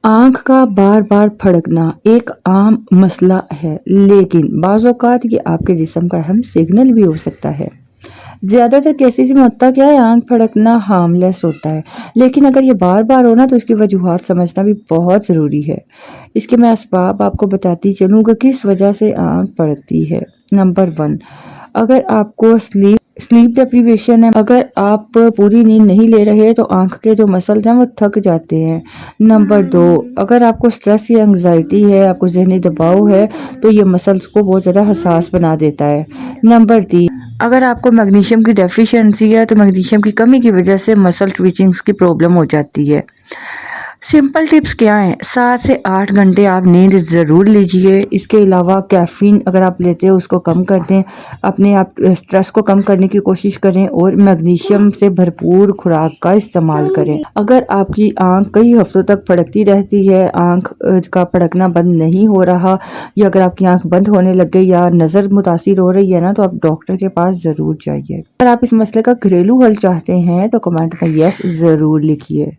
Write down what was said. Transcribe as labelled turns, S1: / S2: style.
S1: आँख का बार बार फड़कना एक आम मसला है, लेकिन बाज़ औक़ात ये आपके जिस्म का अहम सिग्नल भी हो सकता है। ज़्यादातर केसेस में होता क्या है, आँख फड़कना हार्मलेस होता है, लेकिन अगर ये बार बार हो ना तो इसकी वजूहात समझना भी बहुत ज़रूरी है। इसके मैं असबाब आपको बताती चलूँ कि किस वजह से आँख फड़कती है। नंबर 1, अगर आपको स्लीप डेप्रीवेशन है, अगर आप पूरी नींद नहीं ले रहे तो आँख के जो मसल्स हैं वो थक जाते हैं। नंबर 2, अगर आपको स्ट्रेस या एंग्जाइटी है, आपको ज़हनी दबाव है तो ये मसल्स को बहुत ज़्यादा हसास बना देता है। नंबर 3, अगर आपको मैग्नीशियम की डेफिशिएंसी है तो मैग्नीशियम की कमी की वजह से मसल ट्विचिंग्स की प्रॉब्लम हो जाती है। सिंपल टिप्स क्या हैं? 7 से 8 घंटे आप नींद ज़रूर लीजिए। इसके अलावा कैफ़ीन अगर आप लेते हो उसको कम कर दें, अपने आप स्ट्रेस को कम करने की कोशिश करें और मैग्नीशियम से भरपूर खुराक का इस्तेमाल करें। अगर आपकी आँख कई हफ्तों तक फड़कती रहती है, आँख का फड़कना बंद नहीं हो रहा, या अगर आपकी आँख बंद होने लग गई या नज़र मुतासिर हो रही है ना, तो आप डॉक्टर के पास ज़रूर जाइए। अगर आप इस मसले का घरेलू हल चाहते हैं तो कमेंट में यस ज़रूर लिखिए।